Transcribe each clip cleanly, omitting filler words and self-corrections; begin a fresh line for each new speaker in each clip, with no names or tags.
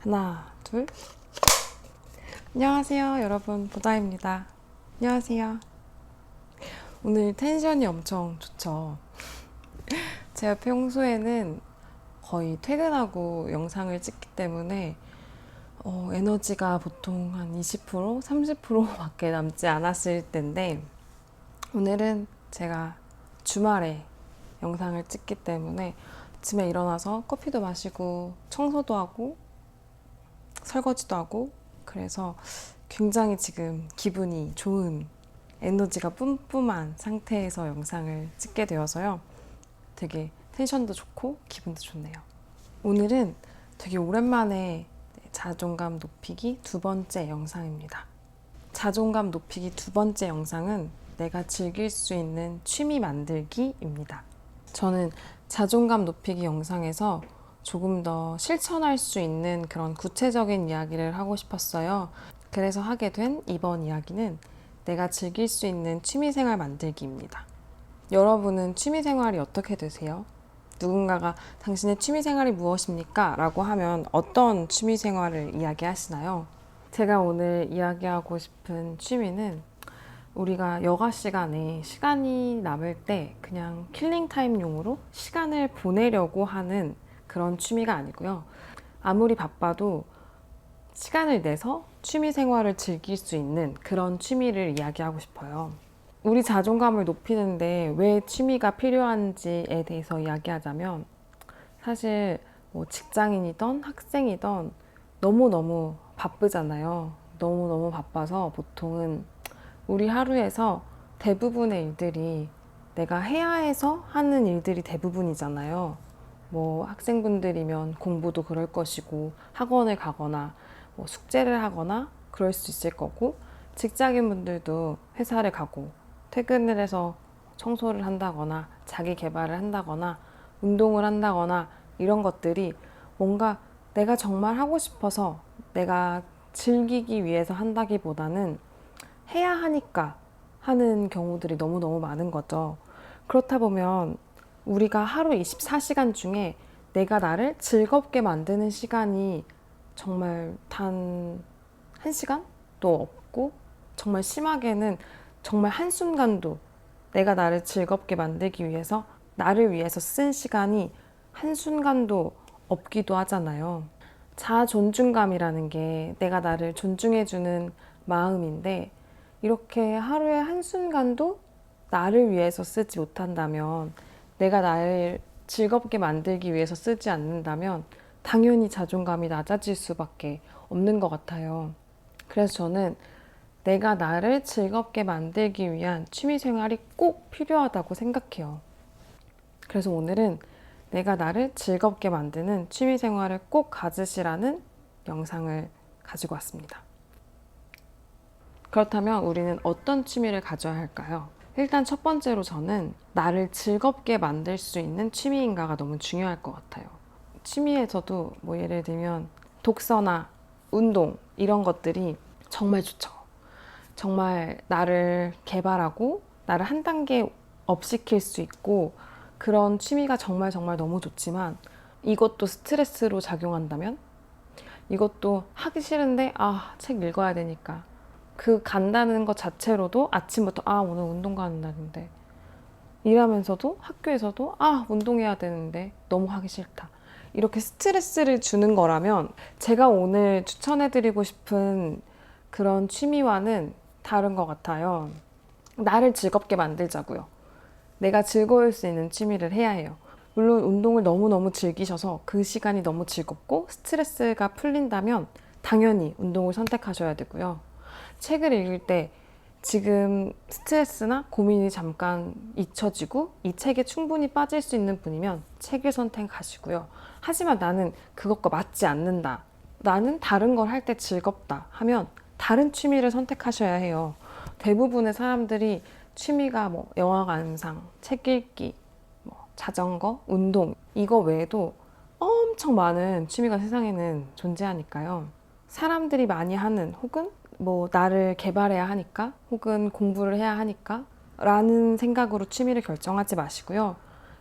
하나, 둘. 안녕하세요, 여러분. 보다입니다. 안녕하세요. 오늘 텐션이 엄청 좋죠. 제가 평소에는 거의 퇴근하고 영상을 찍기 때문에 에너지가 보통 한 20%, 30%밖에 남지 않았을 텐데 오늘은 제가 주말에 영상을 찍기 때문에 아침에 일어나서 커피도 마시고 청소도 하고 설거지도 하고 그래서 굉장히 지금 기분이 좋은 에너지가 뿜뿜한 상태에서 영상을 찍게 되어서요. 되게 텐션도 좋고 기분도 좋네요. 오늘은 되게 오랜만에 자존감 높이기 두 번째 영상입니다. 자존감 높이기 두 번째 영상은 내가 즐길 수 있는 취미 만들기입니다. 저는 자존감 높이기 영상에서 조금 더 실천할 수 있는 그런 구체적인 이야기를 하고 싶었어요. 그래서 하게 된 이번 이야기는 내가 즐길 수 있는 취미생활 만들기입니다. 여러분은 취미생활이 어떻게 되세요? 누군가가 당신의 취미생활이 무엇입니까? 라고 하면 어떤 취미생활을 이야기하시나요? 제가 오늘 이야기하고 싶은 취미는 우리가 여가 시간에 시간이 남을 때 그냥 킬링타임용으로 시간을 보내려고 하는 그런 취미가 아니고요. 아무리 바빠도 시간을 내서 취미 생활을 즐길 수 있는 그런 취미를 이야기하고 싶어요. 우리 자존감을 높이는데 왜 취미가 필요한지에 대해서 이야기하자면 사실 뭐 직장인이던 학생이던 너무너무 바쁘잖아요. 너무너무 바빠서 보통은 우리 하루에서 대부분의 일들이 내가 해야 해서 하는 일들이 대부분이잖아요. 뭐 학생분들이면 공부도 그럴 것이고 학원을 가거나 뭐 숙제를 하거나 그럴 수 있을 거고 직장인분들도 회사를 가고 퇴근을 해서 청소를 한다거나 자기 개발을 한다거나 운동을 한다거나 이런 것들이 뭔가 내가 정말 하고 싶어서 내가 즐기기 위해서 한다기보다는 해야 하니까 하는 경우들이 너무너무 많은 거죠. 그렇다 보면 우리가 하루 24시간 중에 내가 나를 즐겁게 만드는 시간이 정말 단 1시간도 없고 정말 심하게는 정말 한순간도 내가 나를 즐겁게 만들기 위해서 나를 위해서 쓴 시간이 한순간도 없기도 하잖아요. 자아 존중감이라는 게 내가 나를 존중해주는 마음인데 이렇게 하루에 한순간도 나를 위해서 쓰지 못한다면 내가 나를 즐겁게 만들기 위해서 쓰지 않는다면 당연히 자존감이 낮아질 수밖에 없는 것 같아요. 그래서 저는 내가 나를 즐겁게 만들기 위한 취미 생활이 꼭 필요하다고 생각해요. 그래서 오늘은 내가 나를 즐겁게 만드는 취미 생활을 꼭 가지시라는 영상을 가지고 왔습니다. 그렇다면 우리는 어떤 취미를 가져야 할까요? 일단 첫 번째로 저는 나를 즐겁게 만들 수 있는 취미인가가 너무 중요할 것 같아요. 취미에서도 뭐 예를 들면 독서나 운동 이런 것들이 정말 좋죠. 정말 나를 개발하고 나를 한 단계 업시킬 수 있고 그런 취미가 정말 정말 너무 좋지만 이것도 스트레스로 작용한다면 이것도 하기 싫은데 책 읽어야 되니까 그 간다는 것 자체로도 아침부터 오늘 운동 가는 날인데 일하면서도 학교에서도 운동해야 되는데 너무 하기 싫다. 이렇게 스트레스를 주는 거라면 제가 오늘 추천해드리고 싶은 그런 취미와는 다른 것 같아요. 나를 즐겁게 만들자고요. 내가 즐거울 수 있는 취미를 해야 해요. 물론 운동을 너무너무 즐기셔서 그 시간이 너무 즐겁고 스트레스가 풀린다면 당연히 운동을 선택하셔야 되고요. 책을 읽을 때 지금 스트레스나 고민이 잠깐 잊혀지고 이 책에 충분히 빠질 수 있는 분이면 책을 선택하시고요. 하지만 나는 그것과 맞지 않는다. 나는 다른 걸 할 때 즐겁다 하면 다른 취미를 선택하셔야 해요. 대부분의 사람들이 취미가 뭐 영화 감상, 책 읽기, 뭐 자전거, 운동 이거 외에도 엄청 많은 취미가 세상에는 존재하니까요. 사람들이 많이 하는 혹은 뭐 나를 개발해야 하니까 혹은 공부를 해야 하니까 라는 생각으로 취미를 결정하지 마시고요.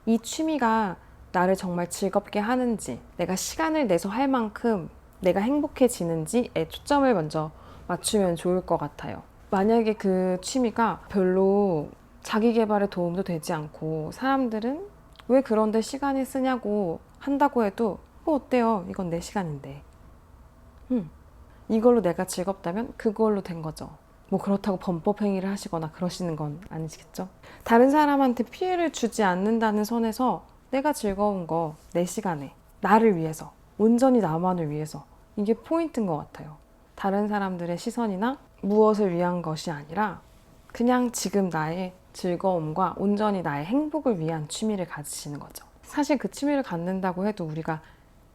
이 취미가 나를 정말 즐겁게 하는지 내가 시간을 내서 할 만큼 내가 행복해지는지에 초점을 먼저 맞추면 좋을 것 같아요. 만약에 그 취미가 별로 자기 개발에 도움도 되지 않고 사람들은 왜 그런데 시간을 쓰냐고 한다고 해도 뭐 어때요? 이건 내 시간인데. 이걸로 내가 즐겁다면 그걸로 된 거죠. 뭐 그렇다고 범법 행위를 하시거나 그러시는 건 아니시겠죠? 다른 사람한테 피해를 주지 않는다는 선에서 내가 즐거운 거 내 시간에 나를 위해서 온전히 나만을 위해서 이게 포인트인 것 같아요. 다른 사람들의 시선이나 무엇을 위한 것이 아니라 그냥 지금 나의 즐거움과 온전히 나의 행복을 위한 취미를 가지시는 거죠. 사실 그 취미를 갖는다고 해도 우리가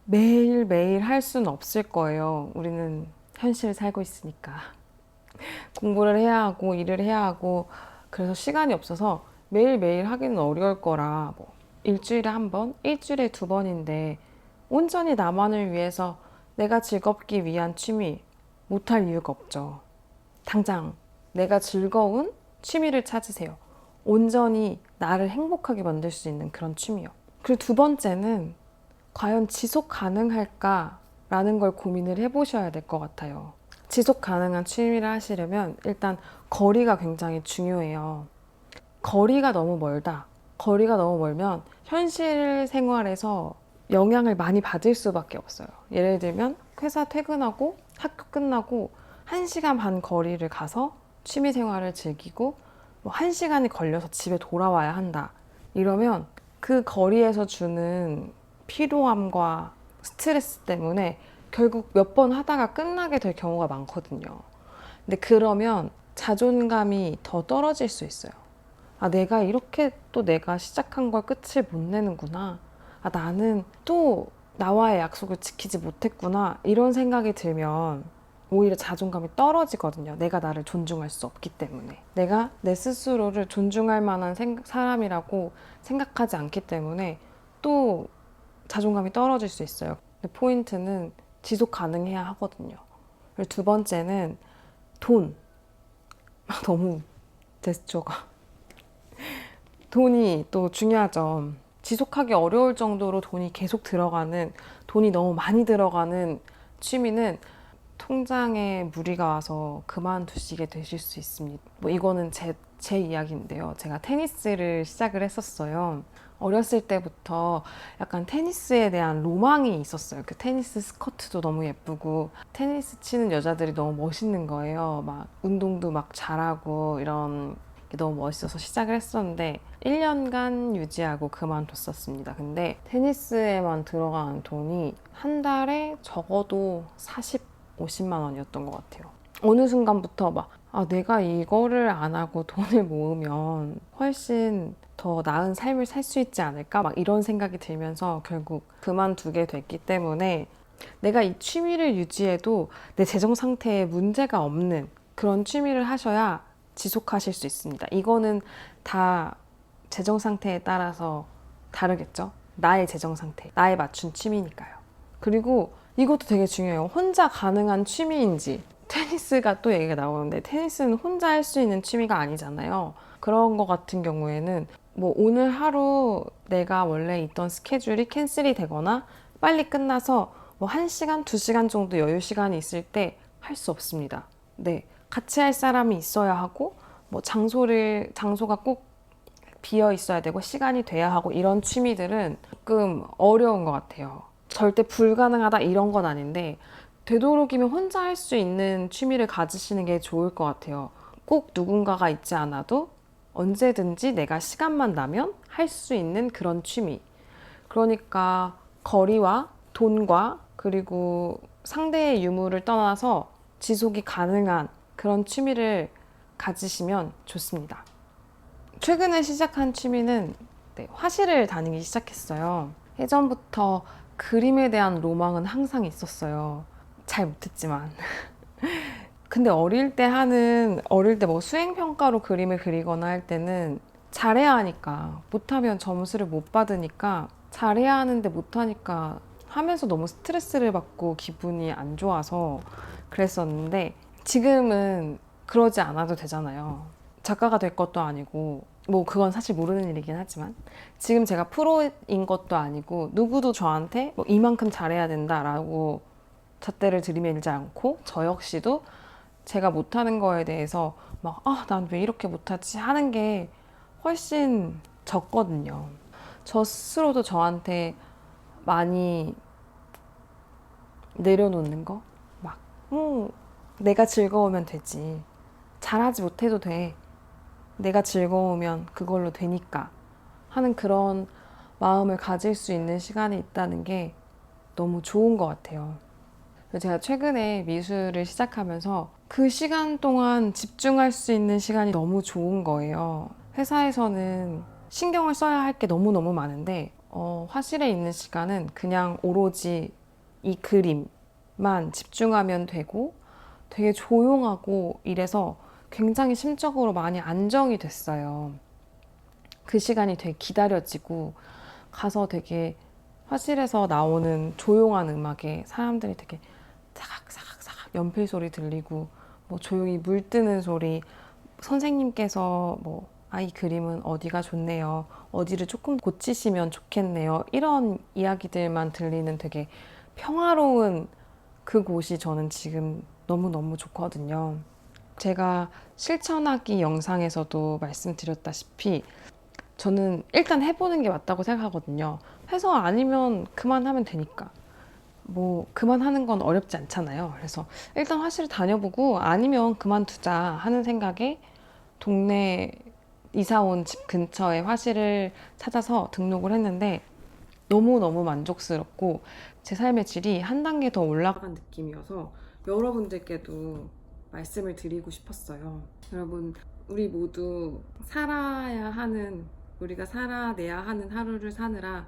매일매일 할 수는 없을 거예요. 우리는 현실을 살고 있으니까. 공부를 해야 하고 일을 해야 하고 그래서 시간이 없어서 매일매일 하기는 어려울 거라 뭐 일주일에 한 번, 일주일에 두 번인데 온전히 나만을 위해서 내가 즐겁기 위한 취미 못할 이유가 없죠. 당장 내가 즐거운 취미를 찾으세요. 온전히 나를 행복하게 만들 수 있는 그런 취미요. 그리고 두 번째는 과연 지속 가능할까라는 걸 고민을 해보셔야 될 것 같아요. 지속 가능한 취미를 하시려면 일단 거리가 굉장히 중요해요. 거리가 너무 멀다. 거리가 너무 멀면 현실 생활에서 영향을 많이 받을 수밖에 없어요. 예를 들면 회사 퇴근하고 학교 끝나고 1시간 반 거리를 가서 취미 생활을 즐기고 뭐 1시간이 걸려서 집에 돌아와야 한다. 이러면 그 거리에서 주는 피로함과 스트레스 때문에 결국 몇 번 하다가 끝나게 될 경우가 많거든요. 근데 그러면 자존감이 더 떨어질 수 있어요. 아, 내가 이렇게 또 내가 시작한 걸 끝을 못 내는구나. 아, 나는 또 나와의 약속을 지키지 못했구나. 이런 생각이 들면 오히려 자존감이 떨어지거든요. 내가 나를 존중할 수 없기 때문에. 내가 내 스스로를 존중할 만한 사람이라고 생각하지 않기 때문에 또 자존감이 떨어질 수 있어요. 근데 포인트는 지속 가능해야 하거든요. 그리고 두 번째는 돈. 너무 제스처가. 돈이 또 중요하죠. 지속하기 어려울 정도로 돈이 계속 들어가는, 돈이 너무 많이 들어가는 취미는 통장에 무리가 와서 그만두시게 되실 수 있습니다. 뭐 이거는 제 이야기인데요. 제가 테니스를 시작을 했었어요. 어렸을 때부터 약간 테니스에 대한 로망이 있었어요. 그 테니스 스커트도 너무 예쁘고 테니스 치는 여자들이 너무 멋있는 거예요. 막 운동도 막 잘하고 이런 게 너무 멋있어서 시작을 했었는데 1년간 유지하고 그만뒀었습니다. 근데 테니스에만 들어가는 돈이 한 달에 적어도 50만 원이었던 것 같아요. 어느 순간부터 막 내가 이거를 안 하고 돈을 모으면 훨씬 더 나은 삶을 살 수 있지 않을까? 막 이런 생각이 들면서 결국 그만두게 됐기 때문에 내가 이 취미를 유지해도 내 재정 상태에 문제가 없는 그런 취미를 하셔야 지속하실 수 있습니다. 이거는 다 재정 상태에 따라서 다르겠죠? 나의 재정 상태, 나에 맞춘 취미니까요. 그리고 이것도 되게 중요해요. 혼자 가능한 취미인지. 테니스가 또 얘기가 나오는데 테니스는 혼자 할 수 있는 취미가 아니잖아요. 그런 거 같은 경우에는 뭐 오늘 하루 내가 원래 있던 스케줄이 캔슬이 되거나 빨리 끝나서 뭐 1시간, 2시간 정도 여유 시간이 있을 때 할 수 없습니다. 네. 같이 할 사람이 있어야 하고 뭐 장소가 꼭 비어 있어야 되고 시간이 돼야 하고 이런 취미들은 조금 어려운 것 같아요. 절대 불가능하다 이런 건 아닌데 되도록이면 혼자 할 수 있는 취미를 가지시는 게 좋을 것 같아요. 꼭 누군가가 있지 않아도 언제든지 내가 시간만 나면 할 수 있는 그런 취미. 그러니까 거리와 돈과 그리고 상대의 유무를 떠나서 지속이 가능한 그런 취미를 가지시면 좋습니다. 최근에 시작한 취미는 화실을 다니기 시작했어요. 예전부터 그림에 대한 로망은 항상 있었어요. 잘 못했지만. 근데 어릴 때 뭐 수행평가로 그림을 그리거나 할 때는 잘해야 하니까, 못하면 점수를 못 받으니까, 잘해야 하는데 못하니까 하면서 너무 스트레스를 받고 기분이 안 좋아서 그랬었는데, 지금은 그러지 않아도 되잖아요. 작가가 될 것도 아니고, 뭐 그건 사실 모르는 일이긴 하지만, 지금 제가 프로인 것도 아니고, 누구도 저한테 뭐 이만큼 잘해야 된다라고 잣대를 들이밀지 않고 저 역시도 제가 못하는 거에 대해서 막 난 왜 이렇게 못하지 하는 게 훨씬 적거든요. 저 스스로도 저한테 많이 내려놓는 거? 막, 내가 즐거우면 되지. 잘하지 못해도 돼. 내가 즐거우면 그걸로 되니까. 하는 그런 마음을 가질 수 있는 시간이 있다는 게 너무 좋은 것 같아요. 제가 최근에 미술을 시작하면서 그 시간 동안 집중할 수 있는 시간이 너무 좋은 거예요. 회사에서는 신경을 써야 할 게 너무너무 많은데, 화실에 있는 시간은 그냥 오로지 이 그림만 집중하면 되고 되게 조용하고 이래서 굉장히 심적으로 많이 안정이 됐어요. 그 시간이 되게 기다려지고 가서 되게 화실에서 나오는 조용한 음악에 사람들이 되게 사각사각사각 연필 소리 들리고 뭐 조용히 물 뜨는 소리, 선생님께서 뭐 이 그림은 어디가 좋네요, 어디를 조금 고치시면 좋겠네요, 이런 이야기들만 들리는 되게 평화로운 그곳이 저는 지금 너무너무 좋거든요. 제가 실천하기 영상에서도 말씀드렸다시피 저는 일단 해보는 게 맞다고 생각하거든요. 해서 아니면 그만하면 되니까. 뭐 그만하는 건 어렵지 않잖아요. 그래서 일단 화실 다녀보고 아니면 그만두자 하는 생각에 동네 이사 온 집 근처에 화실을 찾아서 등록을 했는데 너무너무 만족스럽고 제 삶의 질이 한 단계 더 올라간 느낌이어서 여러분들께도 말씀을 드리고 싶었어요. 여러분, 우리 모두 우리가 살아내야 하는 하루를 사느라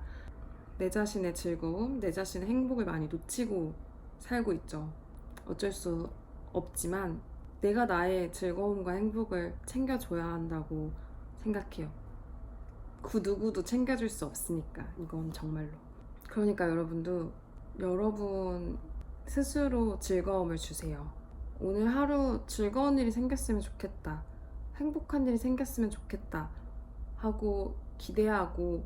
내 자신의 즐거움, 내 자신의 행복을 많이 놓치고 살고 있죠. 어쩔 수 없지만 내가 나의 즐거움과 행복을 챙겨줘야 한다고 생각해요. 그 누구도 챙겨줄 수 없으니까, 이건 정말로. 그러니까 여러분도 여러분 스스로 즐거움을 주세요. 오늘 하루 즐거운 일이 생겼으면 좋겠다, 행복한 일이 생겼으면 좋겠다 하고 기대하고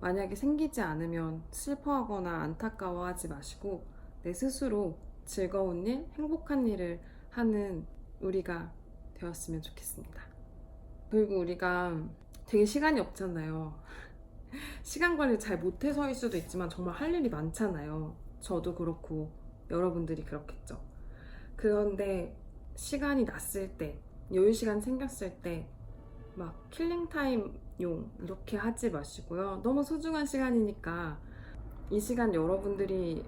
만약에 생기지 않으면 슬퍼하거나 안타까워하지 마시고 내 스스로 즐거운 일, 행복한 일을 하는 우리가 되었으면 좋겠습니다. 그리고 우리가 되게 시간이 없잖아요. 시간 관리 잘 못해서일 수도 있지만 정말 할 일이 많잖아요. 저도 그렇고 여러분들이 그렇겠죠. 그런데 시간이 났을 때, 여유 시간 생겼을 때 막 킬링타임용 이렇게 하지 마시고요. 너무 소중한 시간이니까 이 시간 여러분들이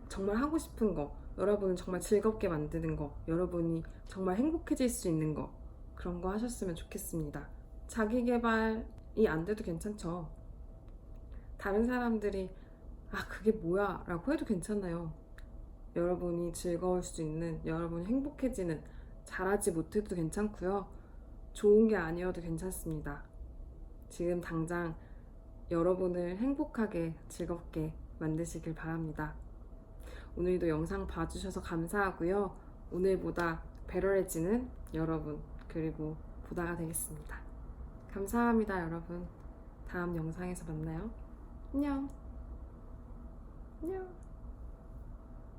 정말 하고 싶은 거, 여러분을 정말 즐겁게 만드는 거, 여러분이 정말 행복해질 수 있는 거, 그런 거 하셨으면 좋겠습니다. 자기 개발이 안 돼도 괜찮죠. 다른 사람들이 그게 뭐야 라고 해도 괜찮아요. 여러분이 즐거울 수 있는, 여러분이 행복해지는, 잘하지 못해도 괜찮고요. 좋은 게 아니어도 괜찮습니다. 지금 당장 여러분을 행복하게 즐겁게 만드시길 바랍니다. 오늘도 영상 봐주셔서 감사하고요. 오늘보다 배럴해지는 여러분, 그리고 보다가 되겠습니다. 감사합니다, 여러분. 다음 영상에서 만나요. 안녕. 안녕.